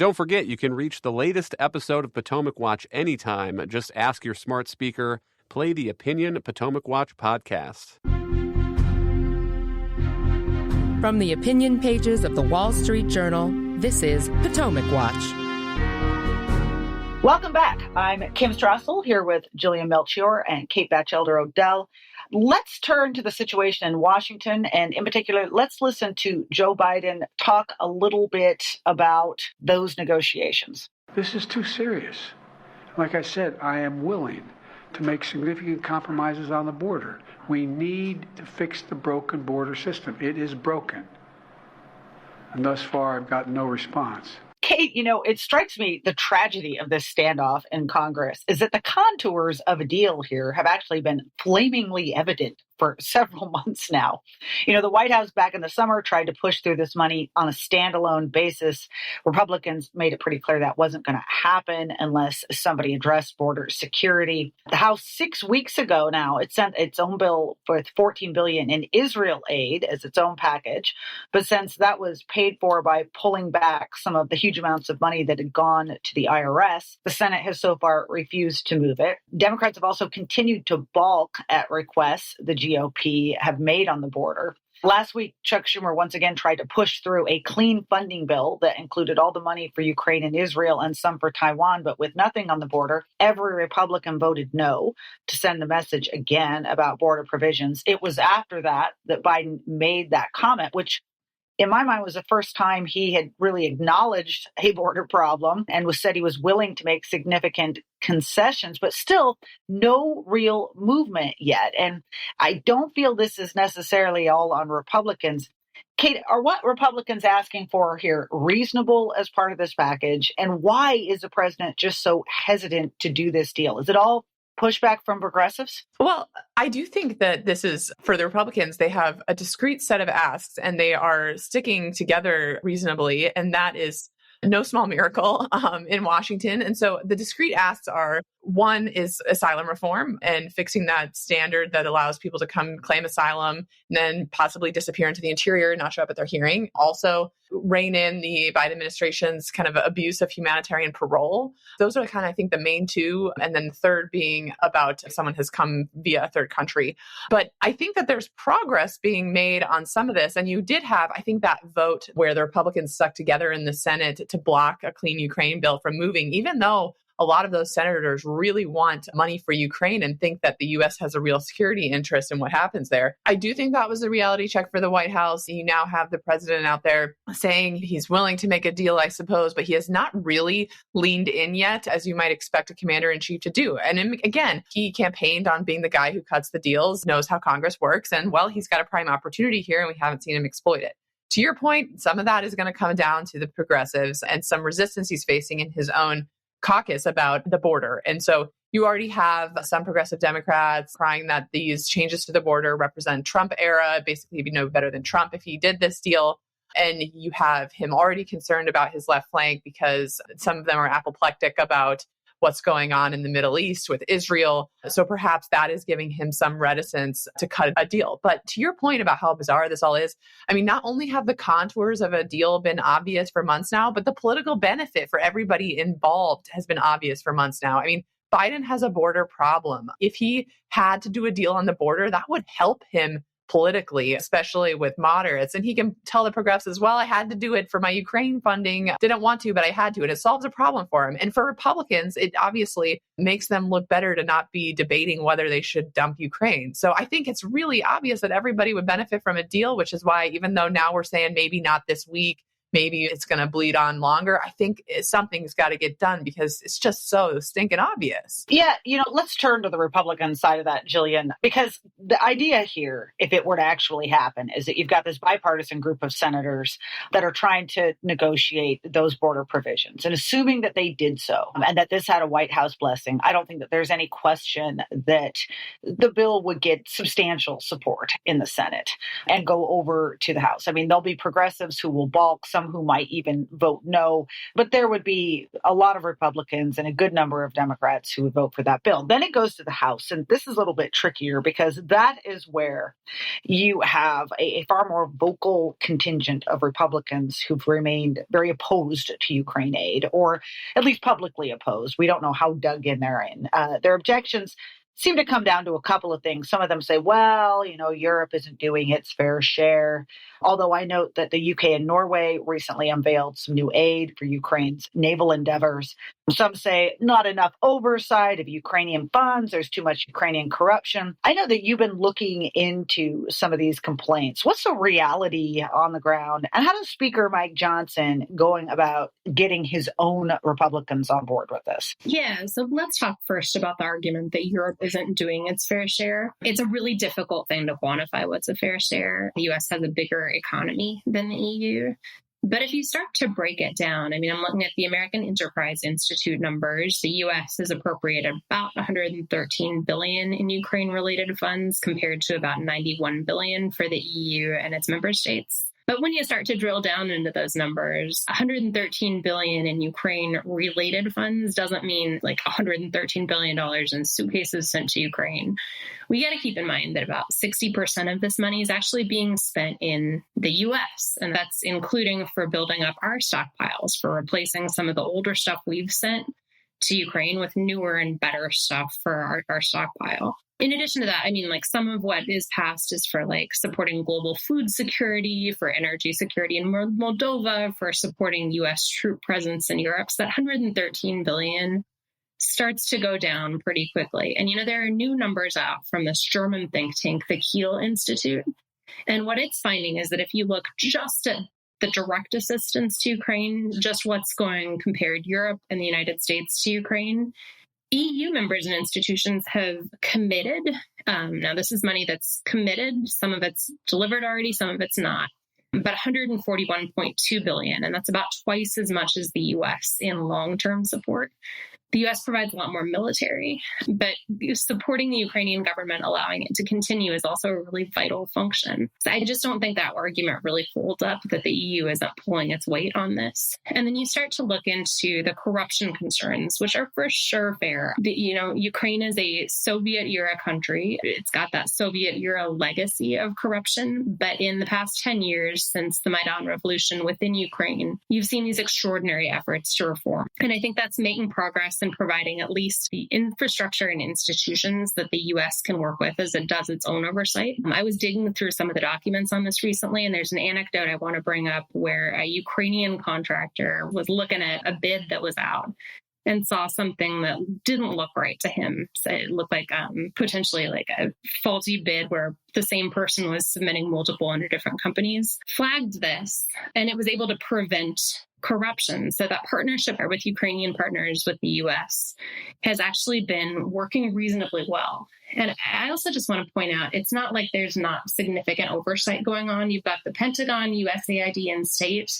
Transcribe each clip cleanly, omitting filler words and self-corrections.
Don't forget, you can reach the latest episode of Potomac Watch anytime. Just ask your smart speaker, play the Opinion Potomac Watch podcast. From the opinion pages of the Wall Street Journal, this is Potomac Watch. Welcome back. I'm Kim Strassel here with Jillian Melchior and Kate Batchelder Odell. Let's turn to the situation in Washington, and in particular, let's listen to Joe Biden talk a little bit about those negotiations. This is too serious. Like I said, I am willing to make significant compromises on the border. We need to fix the broken border system. It is broken. And thus far, I've gotten no response. Kate, it strikes me the tragedy of this standoff in Congress is that the contours of a deal here have actually been flamingly evident for several months now. The White House back in the summer tried to push through this money on a standalone basis. Republicans made it pretty clear that wasn't going to happen unless somebody addressed border security. The House 6 weeks ago now, it sent its own bill with $14 billion in Israel aid as its own package. But since that was paid for by pulling back some of the huge amounts of money that had gone to the IRS, the Senate has so far refused to move it. Democrats have also continued to balk at requests the GOP have made on the border. Last week, Chuck Schumer once again tried to push through a clean funding bill that included all the money for Ukraine and Israel and some for Taiwan, but with nothing on the border. Every Republican voted no to send the message again about border provisions. It was after that Biden made that comment, which in my mind was the first time he had really acknowledged a border problem and said he was willing to make significant concessions, but still no real movement yet. And I don't feel this is necessarily all on Republicans. Kate, are what Republicans asking for here reasonable as part of this package? And why is the president just so hesitant to do this deal? Is it all pushback from progressives? Well, I do think that this is, for the Republicans, they have a discrete set of asks and they are sticking together reasonably. And that is no small miracle in Washington. And so the discrete asks are, one is asylum reform and fixing that standard that allows people to come claim asylum and then possibly disappear into the interior, not show up at their hearing. Also, rein in the Biden administration's kind of abuse of humanitarian parole. Those are kind of, I think, the main two. And then the third being about if someone has come via a third country. But I think that there's progress being made on some of this. And you did have, I think, that vote where the Republicans stuck together in the Senate to block a clean Ukraine bill from moving, even though a lot of those senators really want money for Ukraine and think that the U.S. has a real security interest in what happens there. I do think that was a reality check for the White House. You now have the president out there saying he's willing to make a deal, I suppose, but he has not really leaned in yet, as you might expect a commander-in-chief to do. And again, he campaigned on being the guy who cuts the deals, knows how Congress works, and well, he's got a prime opportunity here and we haven't seen him exploit it. To your point, some of that is going to come down to the progressives and some resistance he's facing in his own caucus about the border. And so you already have some progressive Democrats crying that these changes to the border represent Trump era. Basically, he'd be no better than Trump if he did this deal. And you have him already concerned about his left flank because some of them are apoplectic about what's going on in the Middle East with Israel. So perhaps that is giving him some reticence to cut a deal. But to your point about how bizarre this all is, I mean, not only have the contours of a deal been obvious for months now, but the political benefit for everybody involved has been obvious for months now. I mean, Biden has a border problem. If he had to do a deal on the border, that would help him politically, especially with moderates. And he can tell the progressives, well, I had to do it for my Ukraine funding. Didn't want to, but I had to. And it solves a problem for him. And for Republicans, it obviously makes them look better to not be debating whether they should dump Ukraine. So I think it's really obvious that everybody would benefit from a deal, which is why even though now we're saying maybe not this week, maybe it's going to bleed on longer, I think something's got to get done because it's just so stinking obvious. Yeah, let's turn to the Republican side of that, Jillian, because the idea here, if it were to actually happen, is that you've got this bipartisan group of senators that are trying to negotiate those border provisions. And assuming that they did so and that this had a White House blessing, I don't think that there's any question that the bill would get substantial support in the Senate and go over to the House. I mean, there'll be progressives who will balk. Some some who might even vote no, but there would be a lot of Republicans and a good number of Democrats who would vote for that bill. Then it goes to the House, and this is a little bit trickier because that is where you have a far more vocal contingent of Republicans who've remained very opposed to Ukraine aid, or at least publicly opposed. We don't know how dug in they're in. Their objections seem to come down to a couple of things. Some of them say, well, Europe isn't doing its fair share. Although I note that the UK and Norway recently unveiled some new aid for Ukraine's naval endeavors. Some say not enough oversight of Ukrainian funds. There's too much Ukrainian corruption. I know that you've been looking into some of these complaints. What's the reality on the ground? And how does Speaker Mike Johnson going about getting his own Republicans on board with this? Yeah, so let's talk first about the argument that Europe isn't doing its fair share. It's a really difficult thing to quantify what's a fair share. The U.S. has a bigger economy than the EU. But if you start to break it down, I'm looking at the American Enterprise Institute numbers. The U.S. has appropriated about $113 billion in Ukraine-related funds compared to about $91 billion for the EU and its member states. But when you start to drill down into those numbers, $113 billion in Ukraine-related funds doesn't mean like $113 billion in suitcases sent to Ukraine. We got to keep in mind that about 60% of this money is actually being spent in the U.S., and that's including for building up our stockpiles, for replacing some of the older stuff we've sent to Ukraine with newer and better stuff for our stockpile. In addition to that, some of what is passed is for supporting global food security, for energy security in Moldova, for supporting U.S. troop presence in Europe. So that $113 billion starts to go down pretty quickly. And, there are new numbers out from this German think tank, the Kiel Institute. And what it's finding is that if you look just at the direct assistance to Ukraine, just what's going compared Europe and the United States to Ukraine, EU members and institutions have committed. Now, this is money that's committed. Some of it's delivered already, some of it's not. But $141.2 billion, and that's about twice as much as the U.S. in long-term support. The U.S. provides a lot more military, but supporting the Ukrainian government, allowing it to continue, is also a really vital function. So I just don't think that argument really holds up, that the EU isn't pulling its weight on this. And then you start to look into the corruption concerns, which are for sure fair. Ukraine is a Soviet-era country. It's got that Soviet-era legacy of corruption. But in the past 10 years, since the Maidan Revolution within Ukraine, you've seen these extraordinary efforts to reform. And I think that's making progress in providing at least the infrastructure and institutions that the U.S. can work with as it does its own oversight. I was digging through some of the documents on this recently, and there's an anecdote I want to bring up where a Ukrainian contractor was looking at a bid that was out and saw something that didn't look right to him. So it looked like potentially like a faulty bid where the same person was submitting multiple under different companies, flagged this, and it was able to prevent corruption. So that partnership with Ukrainian partners with the U.S. has actually been working reasonably well. And I also just want to point out, it's not like there's not significant oversight going on. You've got the Pentagon, USAID, and state,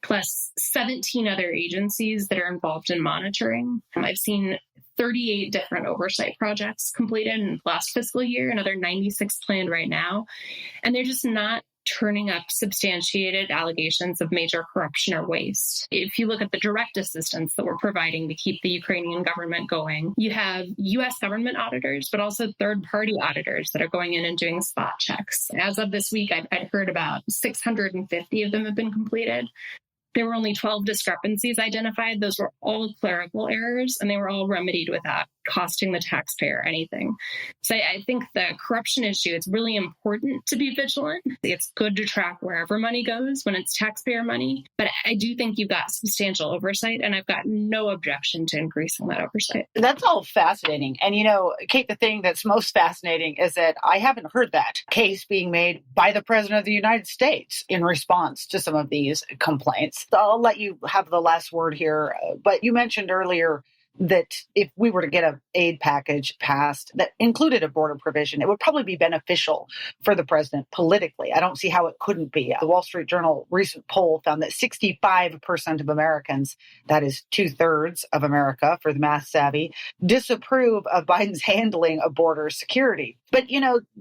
plus 17 other agencies that are involved in monitoring. I've seen 38 different oversight projects completed in the last fiscal year, another 96 planned right now. And they're just not turning up substantiated allegations of major corruption or waste. If you look at the direct assistance that we're providing to keep the Ukrainian government going, you have U.S. government auditors, but also third-party auditors that are going in and doing spot checks. As of this week, I'd heard about 650 of them have been completed. There were only 12 discrepancies identified. Those were all clerical errors, and they were all remedied without costing the taxpayer anything. So I think the corruption issue, it's really important to be vigilant. It's good to track wherever money goes when it's taxpayer money. But I do think you've got substantial oversight, and I've got no objection to increasing that oversight. That's all fascinating. And, Kate, the thing that's most fascinating is that I haven't heard that case being made by the President of the United States in response to some of these complaints. So I'll let you have the last word here. But you mentioned earlier that if we were to get an aid package passed that included a border provision, it would probably be beneficial for the president politically. I don't see how it couldn't be. The Wall Street Journal recent poll found that 65% of Americans, that is 2/3 of America for the math savvy, disapprove of Biden's handling of border security. But,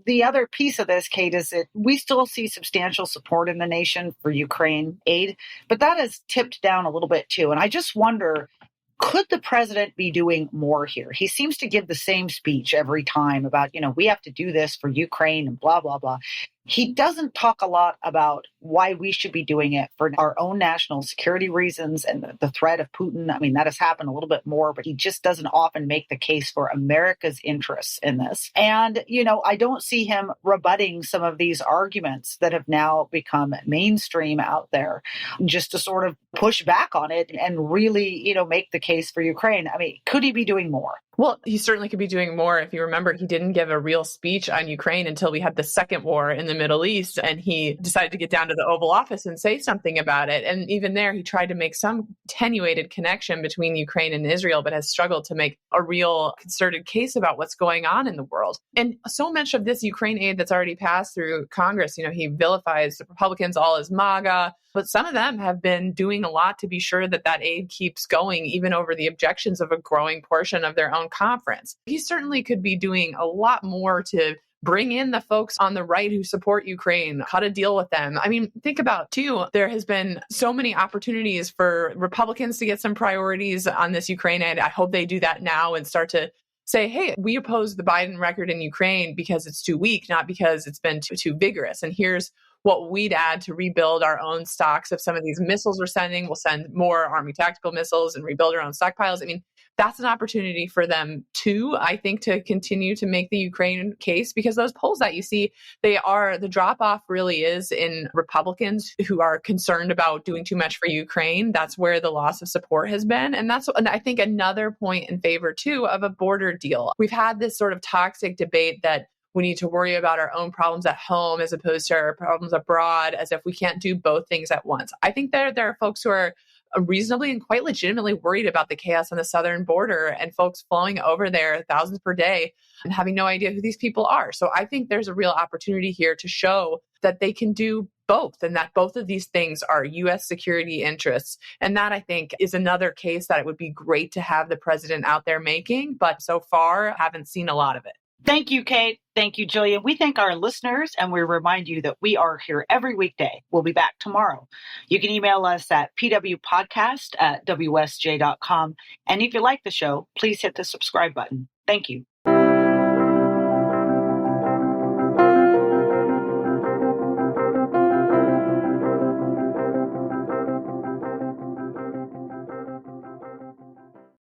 the other piece of this, Kate, is that we still see substantial support in the nation for Ukraine aid, but that has tipped down a little bit too. And I just wonder, could the president be doing more here? He seems to give the same speech every time about, we have to do this for Ukraine and blah, blah, blah. He doesn't talk a lot about why we should be doing it for our own national security reasons and the threat of Putin. I mean, that has happened a little bit more, but he just doesn't often make the case for America's interests in this. And, I don't see him rebutting some of these arguments that have now become mainstream out there just to sort of push back on it and really, make the case for Ukraine. I mean, could he be doing more? Well, he certainly could be doing more. If you remember, he didn't give a real speech on Ukraine until we had the second war in the Middle East, and he decided to get down to the Oval Office and say something about it. And even there, he tried to make some attenuated connection between Ukraine and Israel, but has struggled to make a real concerted case about what's going on in the world. And so much of this Ukraine aid that's already passed through Congress, he vilifies the Republicans all as MAGA, but some of them have been doing a lot to be sure that that aid keeps going, even over the objections of a growing portion of their own conference. He certainly could be doing a lot more to bring in the folks on the right who support Ukraine, cut a deal with them. I mean, think about, too, there has been so many opportunities for Republicans to get some priorities on this Ukraine aid. I hope they do that now and start to say, hey, we oppose the Biden record in Ukraine because it's too weak, not because it's been too vigorous. And here's what we'd add to rebuild our own stocks of some of these missiles we're sending. We'll send more Army tactical missiles and rebuild our own stockpiles. I mean, that's an opportunity for them too, I think, to continue to make the Ukraine case, because those polls that you see, the drop off really is in Republicans who are concerned about doing too much for Ukraine. That's where the loss of support has been. And that's, I think, another point in favor too of a border deal. We've had this sort of toxic debate that we need to worry about our own problems at home as opposed to our problems abroad, as if we can't do both things at once. I think there are folks who are reasonably and quite legitimately worried about the chaos on the southern border and folks flowing over there thousands per day and having no idea who these people are. So I think there's a real opportunity here to show that they can do both, and that both of these things are U.S. security interests. And that, I think, is another case that it would be great to have the president out there making, but so far haven't seen a lot of it. Thank you, Kate. Thank you, Jillian. We thank our listeners, and we remind you that we are here every weekday. We'll be back tomorrow. You can email us at pwpodcast@wsj.com. And if you like the show, please hit the subscribe button. Thank you.